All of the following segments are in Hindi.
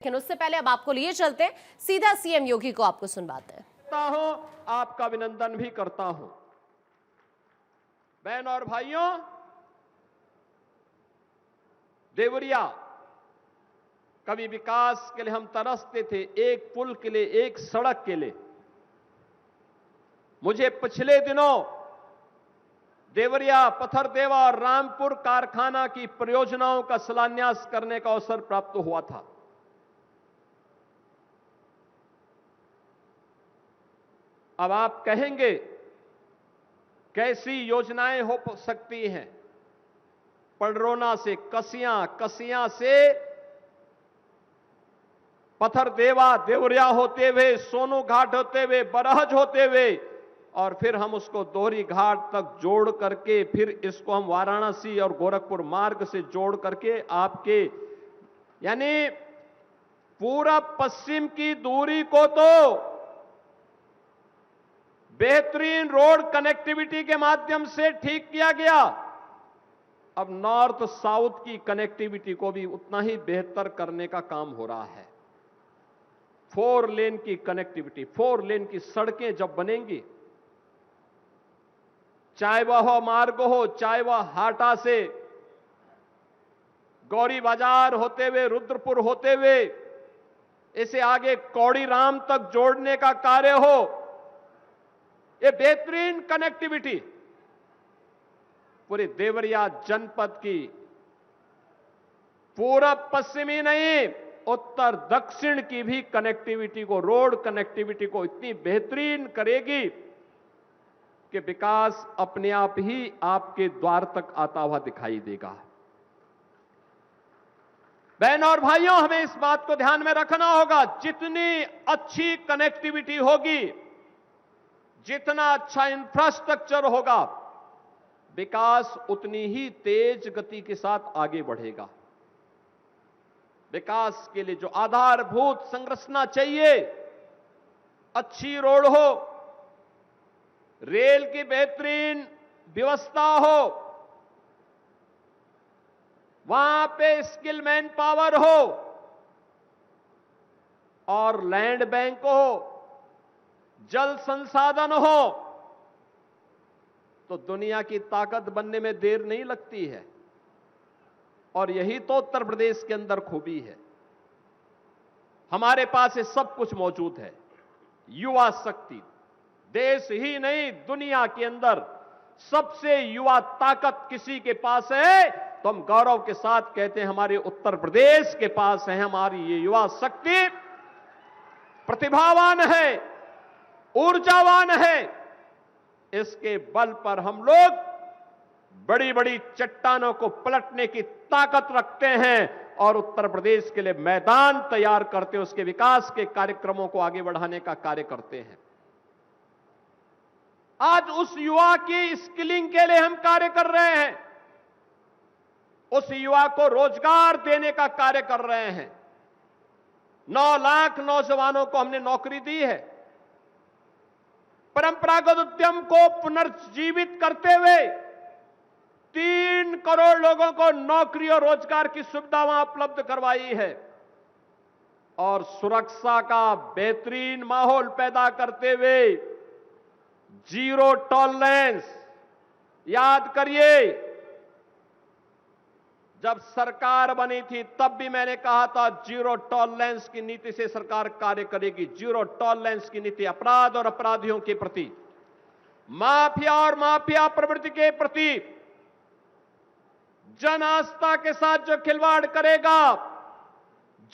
लेकिन उससे पहले अब आपको लिए चलते हैं सीधा सीएम योगी को, आपको सुनवाते हैं। आपका अभिनंदन भी करता हूं। बहन और भाइयों, देवरिया कभी विकास के लिए हम तरसते थे, एक पुल के लिए, एक सड़क के लिए। मुझे पिछले दिनों देवरिया, पथरदेवा और रामपुर कारखाना की परियोजनाओं का शिलान्यास करने का अवसर प्राप्त हुआ था। अब आप कहेंगे कैसी योजनाएं हो सकती हैं? पडरौना से कसियां, कसियां से पथरदेवा, देवरिया होते हुए, सोनू घाट होते हुए, बरहज होते हुए, और फिर हम उसको दोहरी घाट तक जोड़ करके फिर इसको हम वाराणसी और गोरखपुर मार्ग से जोड़ करके आपके यानी पूरब पश्चिम की दूरी को तो बेहतरीन रोड कनेक्टिविटी के माध्यम से ठीक किया गया। अब नॉर्थ साउथ की कनेक्टिविटी को भी उतना ही बेहतर करने का काम हो रहा है। 4 लेन की कनेक्टिविटी, 4 लेन की सड़कें जब बनेंगी, चाहे वह मार्ग हो, चाहे वह हाटा से गौरी बाजार होते हुए, रुद्रपुर होते हुए, इसे आगे कौड़ी राम तक जोड़ने का कार्य हो, ये बेहतरीन कनेक्टिविटी पूरे देवरिया जनपद की पूरब पश्चिमी नहीं, उत्तर दक्षिण की भी कनेक्टिविटी को, रोड कनेक्टिविटी को इतनी बेहतरीन करेगी कि विकास अपने आप ही आपके द्वार तक आता हुआ दिखाई देगा। बहनों और भाइयों, हमें इस बात को ध्यान में रखना होगा, जितनी अच्छी कनेक्टिविटी होगी, जितना अच्छा इंफ्रास्ट्रक्चर होगा, विकास उतनी ही तेज गति के साथ आगे बढ़ेगा। विकास के लिए जो आधारभूत संरचना चाहिए, अच्छी रोड हो, रेल की बेहतरीन व्यवस्था हो, वहां पे स्किल मैन पावर हो और लैंड बैंक हो, जल संसाधन हो, तो दुनिया की ताकत बनने में देर नहीं लगती है। और यही तो उत्तर प्रदेश के अंदर खूबी है। हमारे पास ये सब कुछ मौजूद है। युवा शक्ति, देश ही नहीं दुनिया के अंदर सबसे युवा ताकत किसी के पास है तो हम गौरव के साथ कहते हैं हमारे उत्तर प्रदेश के पास है। हमारी ये युवा शक्ति प्रतिभावान है, ऊर्जावान है। इसके बल पर हम लोग बड़ी बड़ी चट्टानों को पलटने की ताकत रखते हैं और उत्तर प्रदेश के लिए मैदान तैयार करते हैं, उसके विकास के कार्यक्रमों को आगे बढ़ाने का कार्य करते हैं। आज उस युवा की स्किलिंग के लिए हम कार्य कर रहे हैं, उस युवा को रोजगार देने का कार्य कर रहे हैं। 9 लाख नौजवानों को हमने नौकरी दी है। परंपरागत उद्यम को पुनर्जीवित करते हुए 3 करोड़ लोगों को नौकरी और रोजगार की सुविधा वहां उपलब्ध करवाई है और सुरक्षा का बेहतरीन माहौल पैदा करते हुए जीरो टॉलरेंस। याद करिए, जब सरकार बनी थी तब भी मैंने कहा था जीरो टॉलरेंस की नीति से सरकार कार्य करेगी। जीरो टॉलरेंस की नीति अपराध और अपराधियों के प्रति, माफिया और माफिया प्रवृत्ति के प्रति, जन आस्था के साथ जो खिलवाड़ करेगा,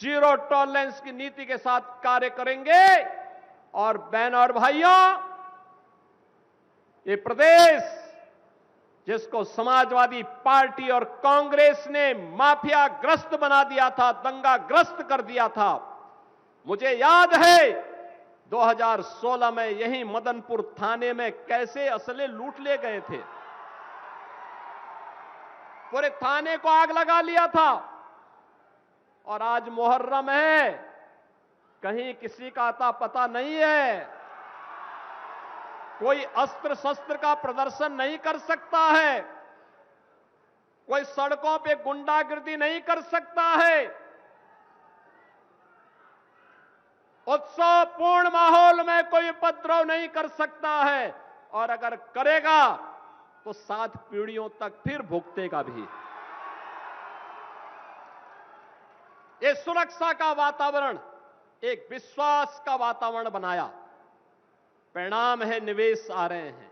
जीरो टॉलरेंस की नीति के साथ कार्य करेंगे। और बहनों और भाइयों, ये प्रदेश जिसको समाजवादी पार्टी और कांग्रेस ने माफियाग्रस्त बना दिया था, दंगाग्रस्त कर दिया था, मुझे याद है 2016 में यही मदनपुर थाने में कैसे असले लूट ले गए थे। पूरे थाने को आग लगा लिया था। और आज मुहर्रम है, कहीं किसी का आता पता नहीं है, कोई अस्त्र शस्त्र का प्रदर्शन नहीं कर सकता है, कोई सड़कों पे गुंडागिर्दी नहीं कर सकता है। उत्सवपूर्ण माहौल में कोई उपद्रव नहीं कर सकता है, और अगर करेगा तो 7 पीढ़ियों तक फिर भुगतेगा भी। ये सुरक्षा का वातावरण, एक विश्वास का वातावरण बनाया। परिणाम है निवेश आ रहे हैं।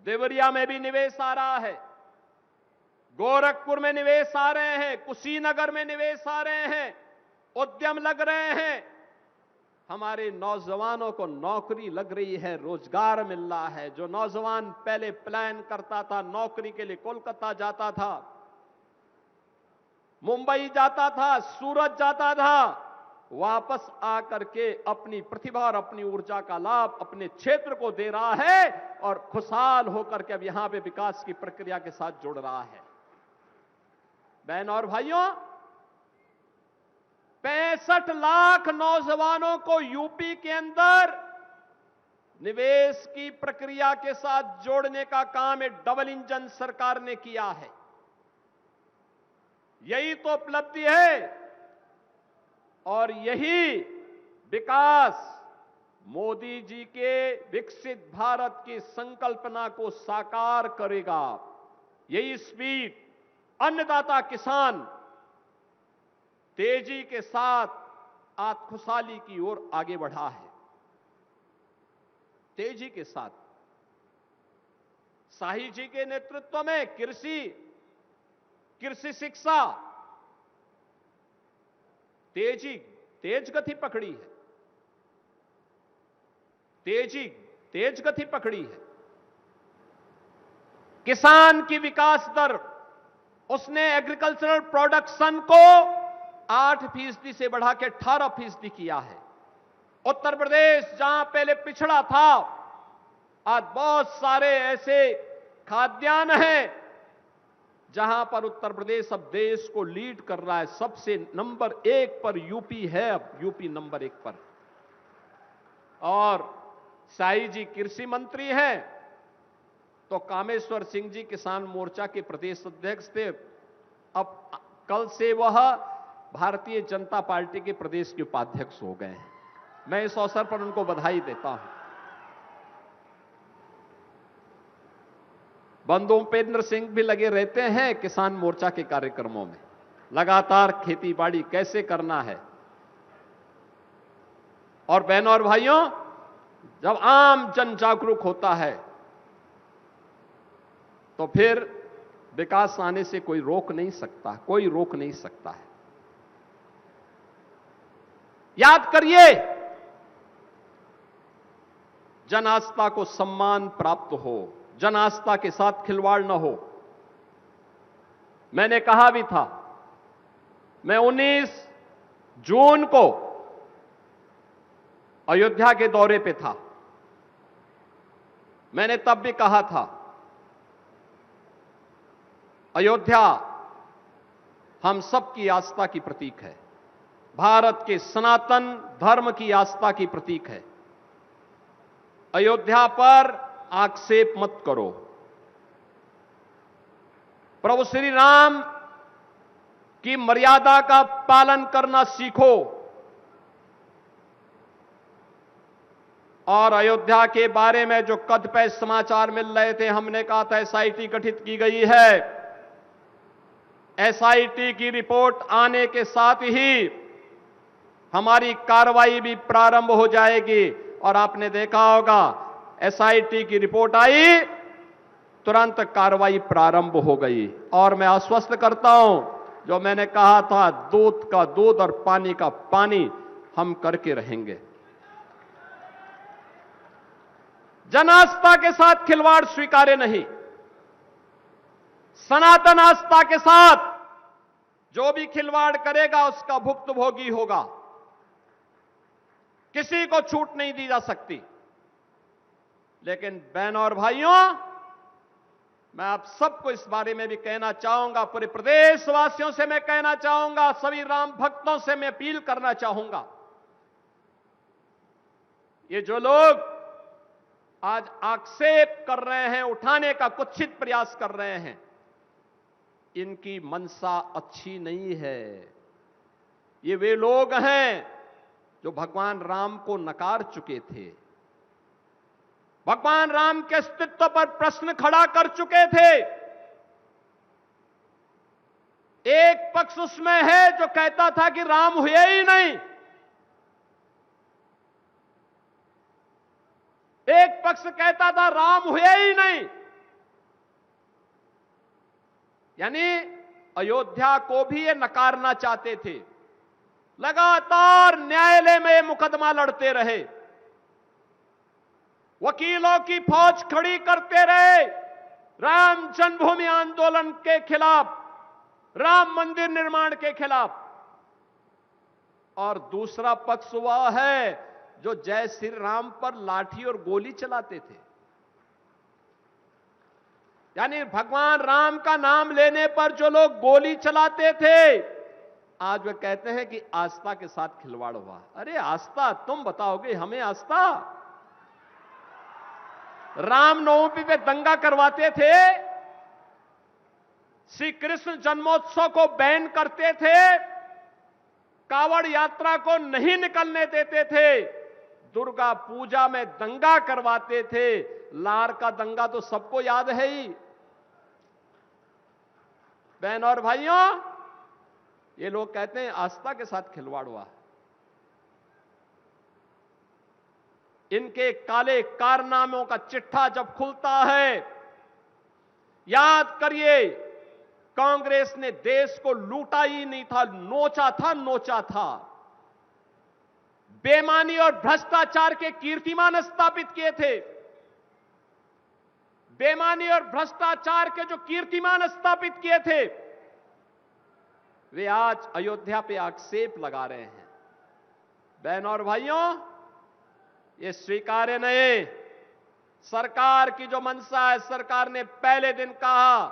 देवरिया में भी निवेश आ रहा है, गोरखपुर में निवेश आ रहे हैं, कुशीनगर में निवेश आ रहे हैं, उद्यम लग रहे हैं। हमारे नौजवानों को नौकरी लग रही है, रोजगार मिल रहा है। जो नौजवान पहले प्लान करता था नौकरी के लिए, कोलकाता जाता था, मुंबई जाता था, सूरत जाता था, वापस आकर के अपनी प्रतिभा और अपनी ऊर्जा का लाभ अपने क्षेत्र को दे रहा है और खुशहाल होकर के अब यहां पे विकास की प्रक्रिया के साथ जुड़ रहा है। बहन और भाइयों, 65 लाख नौजवानों को यूपी के अंदर निवेश की प्रक्रिया के साथ जोड़ने का काम एक डबल इंजन सरकार ने किया है। यही तो उपलब्धि है और यही विकास मोदी जी के विकसित भारत की संकल्पना को साकार करेगा। यही स्पीड अन्नदाता किसान तेजी के साथ आत्मखुशहाली की ओर आगे बढ़ा है। तेजी के साथ शाही जी के नेतृत्व में कृषि शिक्षा तेज गति पकड़ी है। तेज गति पकड़ी है। किसान की विकास दर, उसने एग्रीकल्चरल प्रोडक्शन को 8% से बढ़ा के 18% किया है। उत्तर प्रदेश जहां पहले पिछड़ा था, आज बहुत सारे ऐसे खाद्यान्न हैं जहां पर उत्तर प्रदेश अब देश को लीड कर रहा है। सबसे नंबर 1 पर यूपी है, अब यूपी नंबर 1 पर। और शाही जी कृषि मंत्री हैं तो कामेश्वर सिंह जी किसान मोर्चा के प्रदेश अध्यक्ष थे, अब कल से वह भारतीय जनता पार्टी के प्रदेश के उपाध्यक्ष हो गए हैं। मैं इस अवसर पर उनको बधाई देता हूं। बंधु उपेंद्र सिंह भी लगे रहते हैं किसान मोर्चा के कार्यक्रमों में, लगातार खेतीबाड़ी कैसे करना है। और बहनों और भाइयों, जब आम जन जागरूक होता है तो फिर विकास आने से कोई रोक नहीं सकता, कोई रोक नहीं सकता है। याद करिए, जन आस्था को सम्मान प्राप्त हो, जन आस्था के साथ खिलवाड़ न हो। मैंने कहा भी था, मैं 19 जून को अयोध्या के दौरे पे था। मैंने तब भी कहा था, अयोध्या हम सबकी आस्था की प्रतीक है, भारत के सनातन धर्म की आस्था की प्रतीक है। अयोध्या पर आक्षेप मत करो। प्रभु श्री राम की मर्यादा का पालन करना सीखो। और अयोध्या के बारे में जो कदपे समाचार मिल रहे थे, हमने कहा था एसआईटी गठित की गई है। एसआईटी की रिपोर्ट आने के साथ ही हमारी कार्रवाई भी प्रारंभ हो जाएगी। और आपने देखा होगा, एसआईटी की रिपोर्ट आई, तुरंत कार्रवाई प्रारंभ हो गई। और मैं आश्वस्त करता हूं, जो मैंने कहा था, दूध का दूध और पानी का पानी हम करके रहेंगे। जन आस्था के साथ खिलवाड़ स्वीकार्य नहीं। सनातन आस्था के साथ जो भी खिलवाड़ करेगा उसका भुक्तभोगी होगा। किसी को छूट नहीं दी जा सकती। लेकिन बहनों और भाइयों, मैं आप सबको इस बारे में भी कहना चाहूंगा, पूरे प्रदेशवासियों से मैं कहना चाहूंगा, सभी राम भक्तों से मैं अपील करना चाहूंगा, ये जो लोग आज आक्षेप कर रहे हैं, उठाने का कुत्सित प्रयास कर रहे हैं, इनकी मंशा अच्छी नहीं है। ये वे लोग हैं जो भगवान राम को नकार चुके थे, भगवान राम के अस्तित्व पर प्रश्न खड़ा कर चुके थे। एक पक्ष उसमें है जो कहता था कि राम हुए ही नहीं, एक पक्ष कहता था राम हुए ही नहीं। यानी अयोध्या को भी ये नकारना चाहते थे। लगातार न्यायालय में मुकदमा लड़ते रहे, वकीलों की फौज खड़ी करते रहे राम जन्मभूमि आंदोलन के खिलाफ, राम मंदिर निर्माण के खिलाफ। और दूसरा पक्ष वह है जो जय श्री राम पर लाठी और गोली चलाते थे। यानी भगवान राम का नाम लेने पर जो लोग गोली चलाते थे, आज वे कहते हैं कि आस्था के साथ खिलवाड़ हुआ। अरे आस्था तुम बताओगे हमें आस्था? रामनवमी पे दंगा करवाते थे, श्री कृष्ण जन्मोत्सव को बैन करते थे, कावड़ यात्रा को नहीं निकलने देते थे, दुर्गा पूजा में दंगा करवाते थे। लार का दंगा तो सबको याद है ही। बहन और भाइयों, ये लोग कहते हैं आस्था के साथ खिलवाड़ हुआ। इनके काले कारनामों का चिट्ठा जब खुलता है, याद करिए कांग्रेस ने देश को लूटा ही नहीं था, नोचा था। बेईमानी और भ्रष्टाचार के कीर्तिमान स्थापित किए थे। बेईमानी और भ्रष्टाचार के जो कीर्तिमान स्थापित किए थे, वे आज अयोध्या पे आक्षेप लगा रहे हैं। बहन और भाइयों, ये स्वीकार्य नहीं। सरकार की जो मंशा है, सरकार ने पहले दिन कहा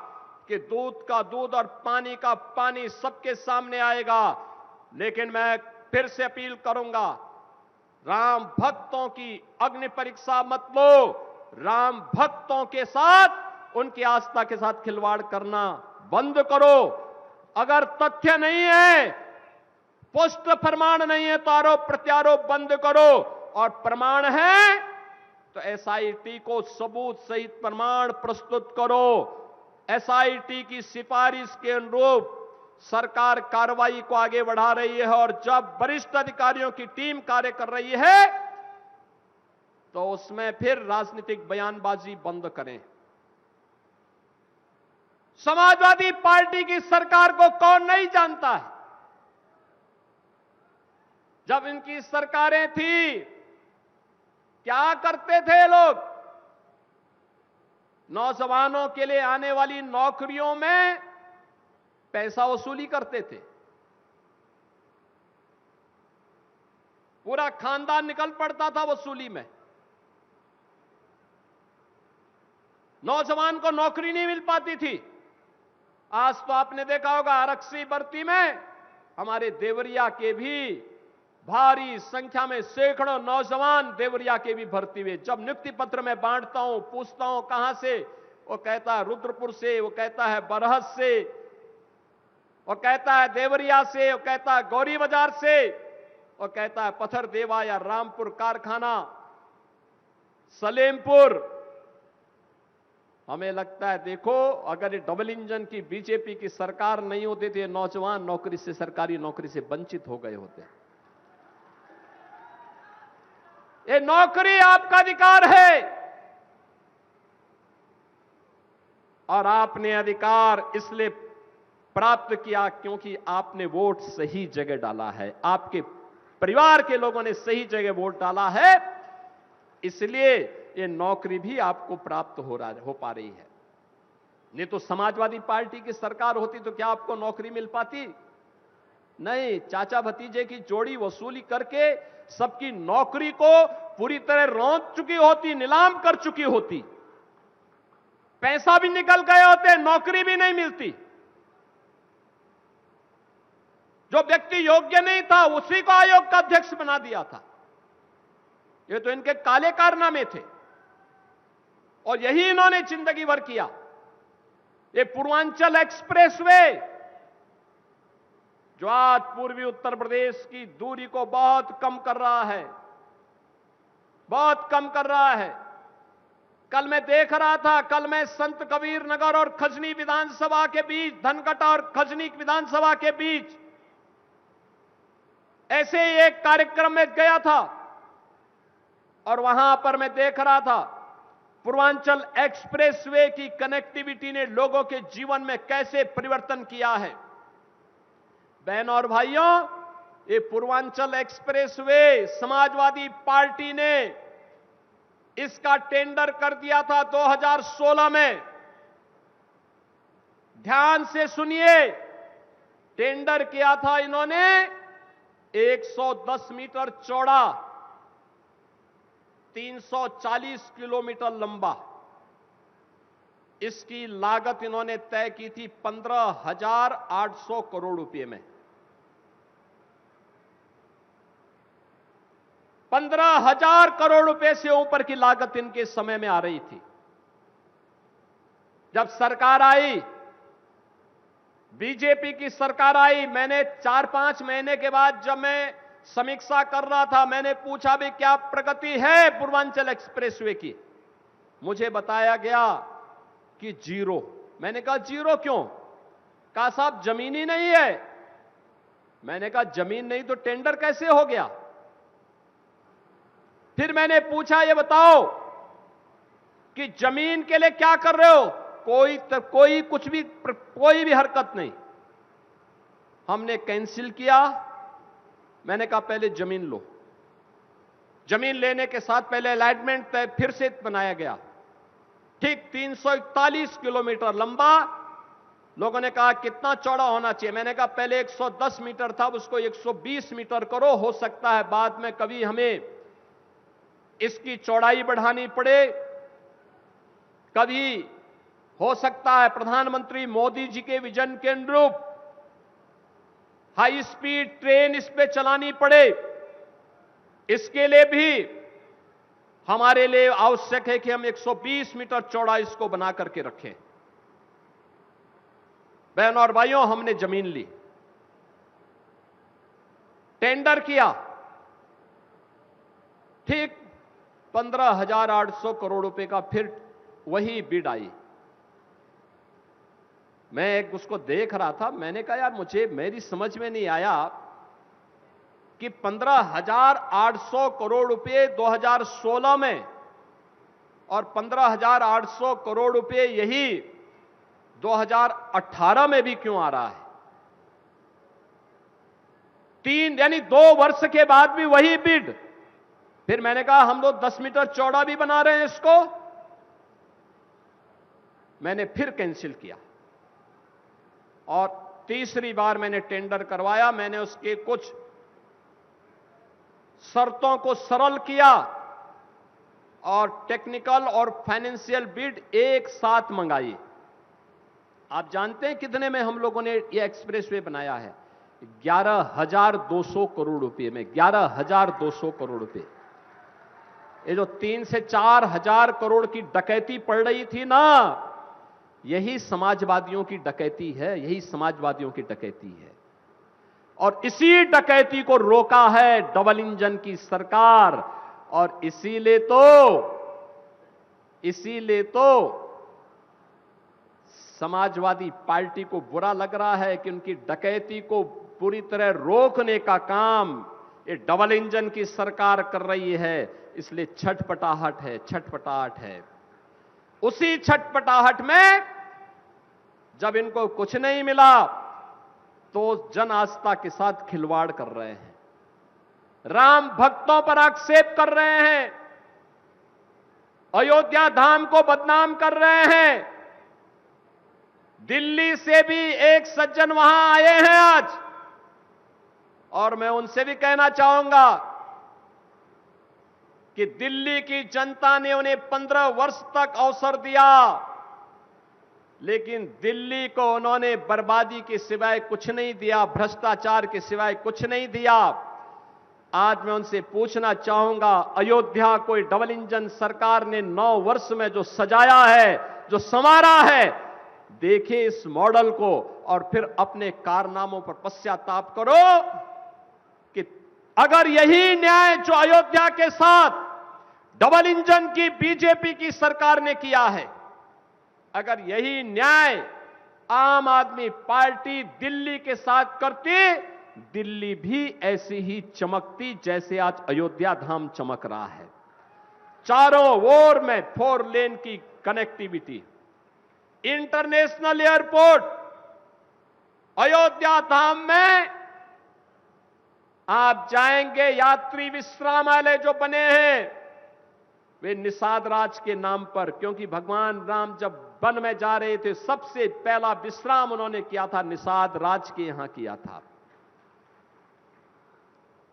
कि दूध का दूध और पानी का पानी सबके सामने आएगा। लेकिन मैं फिर से अपील करूंगा, राम भक्तों की अग्नि परीक्षा मत लो। राम भक्तों के साथ, उनकी आस्था के साथ खिलवाड़ करना बंद करो। अगर तथ्य नहीं है, पुष्ट प्रमाण नहीं है, तो आरोप प्रत्यारोप बंद करो। और प्रमाण है तो एसआईटी को सबूत सहित प्रमाण प्रस्तुत करो। एसआईटी की सिफारिश के अनुरूप सरकार कार्रवाई को आगे बढ़ा रही है, और जब वरिष्ठ अधिकारियों की टीम कार्य कर रही है तो उसमें फिर राजनीतिक बयानबाजी बंद करें। समाजवादी पार्टी की सरकार को कौन नहीं जानता है? जब इनकी सरकारें थी, क्या करते थे लोग? नौजवानों के लिए आने वाली नौकरियों में पैसा वसूली करते थे। पूरा खानदान निकल पड़ता था वसूली में। नौजवान को नौकरी नहीं मिल पाती थी। आज तो आपने देखा होगा आरक्षी भर्ती में हमारे देवरिया के भी भारी संख्या में सैकड़ों नौजवान देवरिया के भी भर्ती हुए। जब नियुक्ति पत्र में बांटता हूं, पूछता हूं कहां से, वो कहता है रुद्रपुर से, वो कहता है बरहज से, वो कहता है देवरिया से, वो कहता है गौरी बाजार से, वो कहता है पत्थर देवा या रामपुर कारखाना, सलेमपुर। हमें लगता है देखो, अगर ये डबल इंजन की बीजेपी की सरकार नहीं होती तो ये नौजवान नौकरी से, सरकारी नौकरी से वंचित हो गए होते। ये नौकरी आपका अधिकार है, और आपने अधिकार इसलिए प्राप्त किया क्योंकि आपने वोट सही जगह डाला है, आपके परिवार के लोगों ने सही जगह वोट डाला है, इसलिए ये नौकरी भी आपको प्राप्त हो पा रही है। नहीं तो समाजवादी पार्टी की सरकार होती तो क्या आपको नौकरी मिल पाती? नहीं, चाचा भतीजे की जोड़ी वसूली करके सबकी नौकरी को पूरी तरह रौंद चुकी होती, नीलाम कर चुकी होती, पैसा भी निकल गए होते, नौकरी भी नहीं मिलती। जो व्यक्ति योग्य नहीं था उसी को आयोग का अध्यक्ष बना दिया था। ये तो इनके काले कारनामे थे, और यही इन्होंने जिंदगी भर किया। ये पूर्वांचल एक्सप्रेसवे जो आज पूर्वी उत्तर प्रदेश की दूरी को बहुत कम कर रहा है, बहुत कम कर रहा है। कल मैं देख रहा था, कल मैं संत कबीर नगर और खजनी विधानसभा के बीच, धनकटा और खजनी विधानसभा के बीच ऐसे ही एक कार्यक्रम में गया था और वहां पर मैं देख रहा था पूर्वांचल एक्सप्रेसवे की कनेक्टिविटी ने लोगों के जीवन में कैसे परिवर्तन किया है। बहनों और भाइयों, ये पूर्वांचल एक्सप्रेसवे समाजवादी पार्टी ने इसका टेंडर कर दिया था 2016 में। ध्यान से सुनिए, टेंडर किया था इन्होंने 110 मीटर चौड़ा, 340 किलोमीटर लंबा। इसकी लागत इन्होंने तय की थी 15,800 करोड़ रुपए में। 15,000 करोड़ रुपए से ऊपर की लागत इनके समय में आ रही थी। जब सरकार आई, बीजेपी की सरकार आई, मैंने 4-5 महीने के बाद जब मैं समीक्षा कर रहा था, मैंने पूछा भी क्या प्रगति है पूर्वांचल एक्सप्रेसवे की। मुझे बताया गया कि जीरो। मैंने कहा जीरो क्यों? कहा साहब जमीन ही नहीं है। मैंने कहा जमीन नहीं तो टेंडर कैसे हो गया? फिर मैंने पूछा ये बताओ कि जमीन के लिए क्या कर रहे हो? कोई भी हरकत नहीं। हमने कैंसिल किया। मैंने कहा पहले जमीन लो। जमीन लेने के साथ पहले अलॉटमेंट फिर से बनाया गया, ठीक 341 किलोमीटर लंबा। लोगों ने कहा कितना चौड़ा होना चाहिए? मैंने कहा पहले 110 मीटर था, उसको 120 मीटर करो। हो सकता है बाद में कभी हमें इसकी चौड़ाई बढ़ानी पड़े, कभी हो सकता है प्रधानमंत्री मोदी जी के विजन के अनुरूप हाई स्पीड ट्रेन इस पे चलानी पड़े। इसके लिए भी हमारे लिए आवश्यक है कि हम 120 मीटर चौड़ा इसको बना करके रखें। बहनों और भाइयों, हमने जमीन ली, टेंडर किया, ठीक 15,800 करोड़ रुपए का फिर वही बिड आई। मैं उसको देख रहा था, मैंने कहा यार मेरी समझ में नहीं आया कि 15,800 करोड़ रुपए 2016 में और 15,800 करोड़ रुपए यही 2018 में भी क्यों आ रहा है? 2 वर्ष के बाद भी वही बिड। फिर मैंने कहा हम लोग 10 मीटर चौड़ा भी बना रहे हैं इसको। मैंने फिर कैंसिल किया और तीसरी बार मैंने टेंडर करवाया। मैंने उसके कुछ शर्तों को सरल किया और टेक्निकल और फाइनेंशियल बिड एक साथ मंगाई। आप जानते हैं कितने में हम लोगों ने यह एक्सप्रेसवे बनाया है? 11,200 करोड़ रुपए में। 11,200 करोड़ रुपए। ये जो 3 से 4 हजार करोड़ की डकैती पड़ रही थी ना, यही समाजवादियों की डकैती है, यही समाजवादियों की डकैती है। और इसी डकैती को रोका है डबल इंजन की सरकार। और इसीलिए तो समाजवादी पार्टी को बुरा लग रहा है कि उनकी डकैती को पूरी तरह रोकने का काम ये डबल इंजन की सरकार कर रही है। इसलिए छटपटाहट है। उसी छटपटाहट में जब इनको कुछ नहीं मिला तो जन आस्था के साथ खिलवाड़ कर रहे हैं, राम भक्तों पर आक्षेप कर रहे हैं, अयोध्या धाम को बदनाम कर रहे हैं। दिल्ली से भी एक सज्जन वहां आए हैं आज, और मैं उनसे भी कहना चाहूंगा कि दिल्ली की जनता ने उन्हें 15 वर्ष तक अवसर दिया, लेकिन दिल्ली को उन्होंने बर्बादी के सिवाय कुछ नहीं दिया, भ्रष्टाचार के सिवाय कुछ नहीं दिया। आज मैं उनसे पूछना चाहूंगा, अयोध्या को डबल इंजन सरकार ने 9 वर्ष में जो सजाया है, जो संवारा है, देखे इस मॉडल को और फिर अपने कारनामों पर पश्चाताप करो कि अगर यही न्याय जो अयोध्या के साथ डबल इंजन की बीजेपी की सरकार ने किया है, अगर यही न्याय आम आदमी पार्टी दिल्ली के साथ करती, दिल्ली भी ऐसी ही चमकती जैसे आज अयोध्या धाम चमक रहा है। चारों ओर में 4 लेन की कनेक्टिविटी, इंटरनेशनल एयरपोर्ट, अयोध्या धाम में आप जाएंगे, यात्री विश्रामालय जो बने हैं वे निषाद राज के नाम पर, क्योंकि भगवान राम जब वन में जा रहे थे सबसे पहला विश्राम उन्होंने किया था निषाद राज के यहां किया था।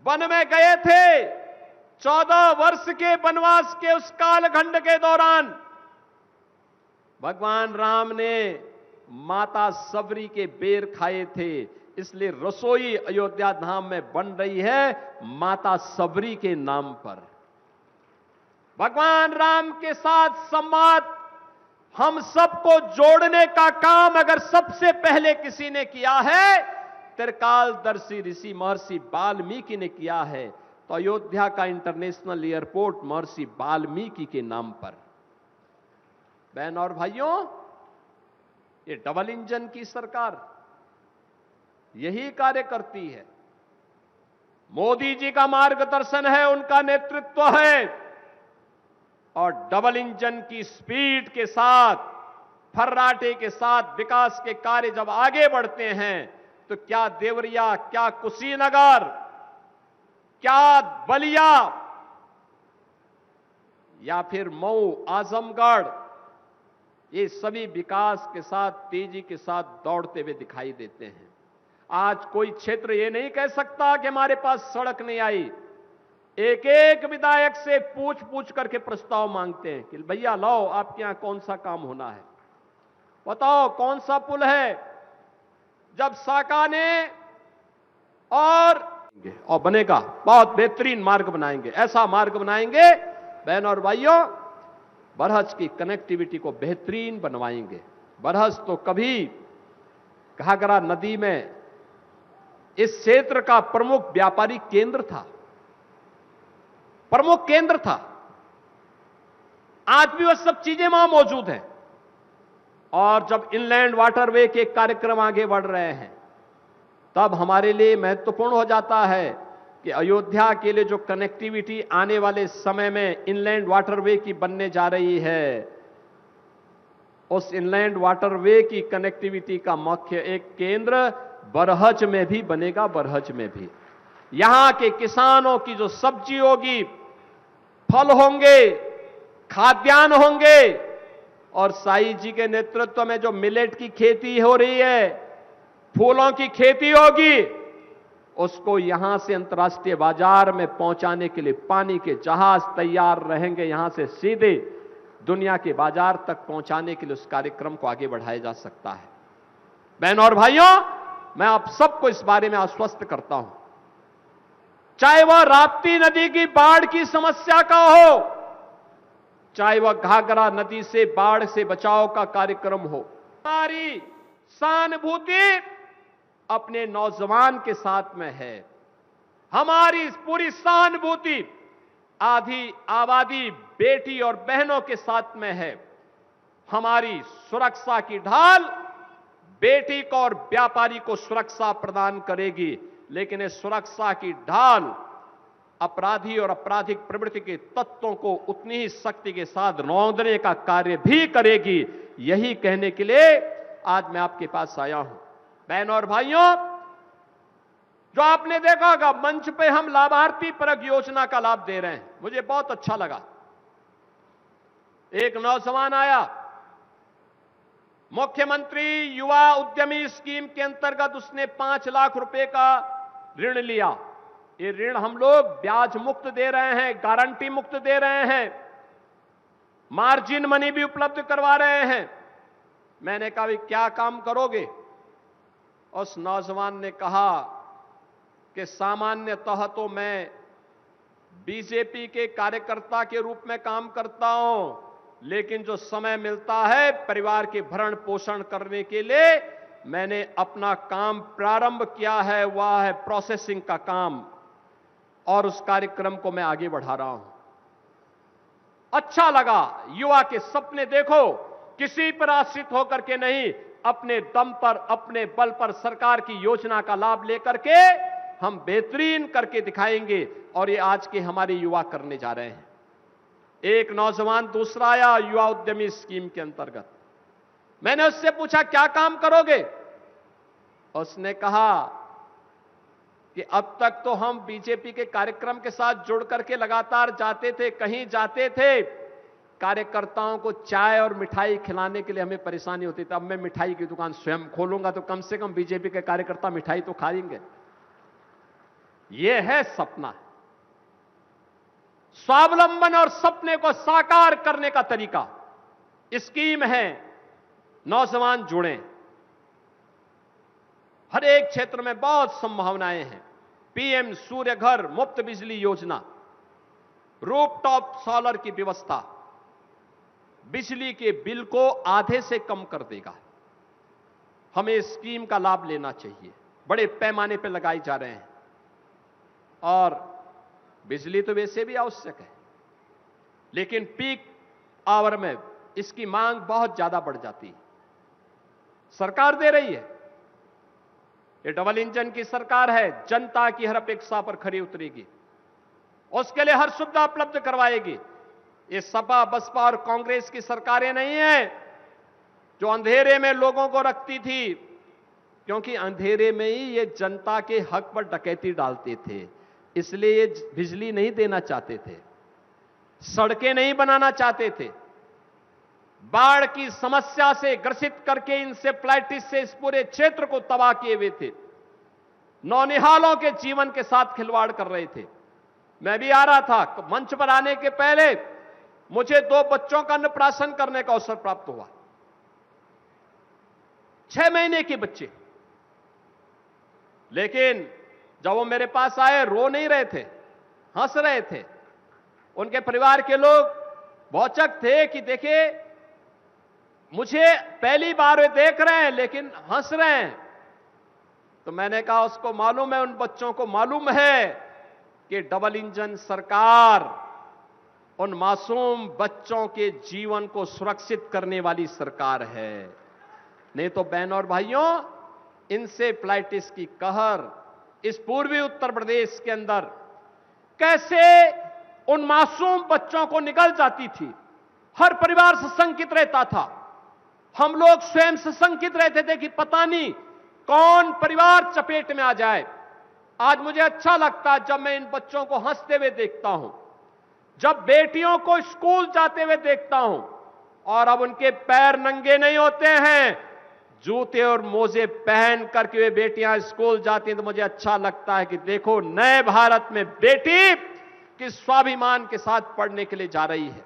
वन में गए थे 14 वर्ष के वनवास के उस कालखंड के दौरान भगवान राम ने माता सबरी के बेर खाए थे, इसलिए रसोई अयोध्या धाम में बन रही है माता सबरी के नाम पर। भगवान राम के साथ संवाद, हम सबको जोड़ने का काम अगर सबसे पहले किसी ने किया है, त्रिकालदर्शी ऋषि महर्षि वाल्मीकि ने किया है, तो अयोध्या का इंटरनेशनल एयरपोर्ट महर्षि वाल्मीकि के नाम पर। बहन और भाइयों, ये डबल इंजन की सरकार यही कार्य करती है। मोदी जी का मार्गदर्शन है, उनका नेतृत्व है, और डबल इंजन की स्पीड के साथ, फर्राटे के साथ विकास के कार्य जब आगे बढ़ते हैं तो क्या देवरिया, क्या कुशीनगर, क्या बलिया या फिर मऊ, आजमगढ़, ये सभी विकास के साथ, तेजी के साथ दौड़ते हुए दिखाई देते हैं। आज कोई क्षेत्र ये नहीं कह सकता कि हमारे पास सड़क नहीं आई। एक एक विधायक से पूछ पूछ करके प्रस्ताव मांगते हैं कि भैया लाओ, आपके यहां कौन सा काम होना है, बताओ कौन सा पुल है। जब साका ने और बनेगा, बहुत बेहतरीन मार्ग बनाएंगे, ऐसा मार्ग बनाएंगे बहन और भाइयों, बरहज की कनेक्टिविटी को बेहतरीन बनवाएंगे। बरहज तो कभी घाघरा नदी में इस क्षेत्र का प्रमुख व्यापारी केंद्र था, प्रमुख केंद्र था। आज भी वह सब चीजें वहां मौजूद हैं। और जब इनलैंड वाटरवे के कार्यक्रम आगे बढ़ रहे हैं, तब हमारे लिए महत्वपूर्ण हो जाता है कि अयोध्या के लिए जो कनेक्टिविटी आने वाले समय में इनलैंड वाटरवे की बनने जा रही है, उस इनलैंड वाटरवे की कनेक्टिविटी का मुख्य एक केंद्र बरहज में भी बनेगा। बरहज में भी यहां के किसानों की जो सब्जी होगी, फल होंगे, खाद्यान्न होंगे, और साई जी के नेतृत्व में जो मिलेट की खेती हो रही है, फूलों की खेती होगी, उसको यहां से अंतर्राष्ट्रीय बाजार में पहुंचाने के लिए पानी के जहाज तैयार रहेंगे। यहां से सीधे दुनिया के बाजार तक पहुंचाने के लिए उस कार्यक्रम को आगे बढ़ाया जा सकता है। बहनों और भाइयों, मैं आप सबको इस बारे में आश्वस्त करता हूं, चाहे वह राप्ती नदी की बाढ़ की समस्या का हो, चाहे वह घाघरा नदी से बाढ़ से बचाव का कार्यक्रम हो, हमारी सहानुभूति अपने नौजवान के साथ में है। हमारी पूरी सहानुभूति आधी आबादी बेटी और बहनों के साथ में है। हमारी सुरक्षा की ढाल बेटी को और व्यापारी को सुरक्षा प्रदान करेगी, लेकिन इस सुरक्षा की ढाल अपराधी और आपराधिक प्रवृत्ति के तत्वों को उतनी ही शक्ति के साथ रौंदने का कार्य भी करेगी। यही कहने के लिए आज मैं आपके पास आया हूं। बहनों और भाइयों, जो आपने देखा होगा मंच पे हम लाभार्थी परक योजना का लाभ दे रहे हैं, मुझे बहुत अच्छा लगा। एक नौजवान आया, मुख्यमंत्री युवा उद्यमी स्कीम के अंतर्गत उसने 5 लाख रुपए का ऋण लिया। ये ऋण हम लोग ब्याज मुक्त दे रहे हैं, गारंटी मुक्त दे रहे हैं, मार्जिन मनी भी उपलब्ध करवा रहे हैं। मैंने कहा भाई क्या काम करोगे? उस नौजवान ने कहा कि सामान्यतः तो मैं बीजेपी के कार्यकर्ता के रूप में काम करता हूं, लेकिन जो समय मिलता है परिवार के भरण पोषण करने के लिए मैंने अपना काम प्रारंभ किया है, वह है प्रोसेसिंग का काम, और उस कार्यक्रम को मैं आगे बढ़ा रहा हूं। अच्छा लगा। युवा के सपने देखो, किसी पर आश्रित होकर के नहीं, अपने दम पर, अपने बल पर सरकार की योजना का लाभ लेकर के हम बेहतरीन करके दिखाएंगे, और ये आज के हमारे युवा करने जा रहे हैं। एक नौजवान दूसरा आया युवा उद्यमी स्कीम के अंतर्गत। मैंने उससे पूछा क्या काम करोगे? उसने कहा कि अब तक तो हम बीजेपी के कार्यक्रम के साथ जुड़ करके लगातार जाते थे, कहीं जाते थे, कार्यकर्ताओं को चाय और मिठाई खिलाने के लिए हमें परेशानी होती थी। अब मैं मिठाई की दुकान स्वयं खोलूंगा तो कम से कम बीजेपी के कार्यकर्ता मिठाई तो खाएंगे। यह है सपना, स्वावलंबन और सपने को साकार करने का तरीका। स्कीम है, नौजवान जुड़ें। हर एक क्षेत्र में बहुत संभावनाएं हैं। पीएम सूर्य घर, मुफ्त बिजली योजना, रूफटॉप सोलर की व्यवस्था बिजली के बिल को आधे से कम कर देगा। हमें इस स्कीम का लाभ लेना चाहिए। बड़े पैमाने पर लगाए जा रहे हैं, और बिजली तो वैसे भी आवश्यक है, लेकिन पीक आवर में इसकी मांग बहुत ज्यादा बढ़ जाती है। सरकार दे रही है, ये डबल इंजन की सरकार है, जनता की हर अपेक्षा पर खरी उतरेगी, उसके लिए हर सुविधा उपलब्ध करवाएगी। ये सपा, बसपा और कांग्रेस की सरकारें नहीं है जो अंधेरे में लोगों को रखती थी, क्योंकि अंधेरे में ही ये जनता के हक पर डकैती डालते थे, इसलिए ये बिजली नहीं देना चाहते थे, सड़कें नहीं बनाना चाहते थे, बाढ़ की समस्या से ग्रसित करके इंसेफ्लाइटिस से इस पूरे क्षेत्र को तबाह किए हुए थे, नौनिहालों के जीवन के साथ खिलवाड़ कर रहे थे। मैं भी आ रहा था, मंच पर आने के पहले मुझे 2 बच्चों का अन्नप्राशन करने का अवसर प्राप्त हुआ। 6 महीने के बच्चे, लेकिन जब वो मेरे पास आए रो नहीं रहे थे, हंस रहे थे। उनके परिवार के लोग भौचक थे कि देखिए मुझे पहली बार वे देख रहे हैं लेकिन हंस रहे हैं। तो मैंने कहा उसको मालूम है, उन बच्चों को मालूम है कि डबल इंजन सरकार उन मासूम बच्चों के जीवन को सुरक्षित करने वाली सरकार है। नहीं तो बहनों और भाइयों, इंसेफ्लाइटिस की कहर इस पूर्वी उत्तर प्रदेश के अंदर कैसे उन मासूम बच्चों को निगल जाती थी। हर परिवार सशंकित रहता था, हम लोग स्वयं सशंकित रहते थे कि पता नहीं कौन परिवार चपेट में आ जाए। आज मुझे अच्छा लगता है जब मैं इन बच्चों को हंसते हुए देखता हूं, जब बेटियों को स्कूल जाते हुए देखता हूं, और अब उनके पैर नंगे नहीं होते हैं, जूते और मोजे पहन करके वे बेटियां स्कूल जाती हैं, तो मुझे अच्छा लगता है कि देखो नए भारत में बेटी किस स्वाभिमान के साथ पढ़ने के लिए जा रही है।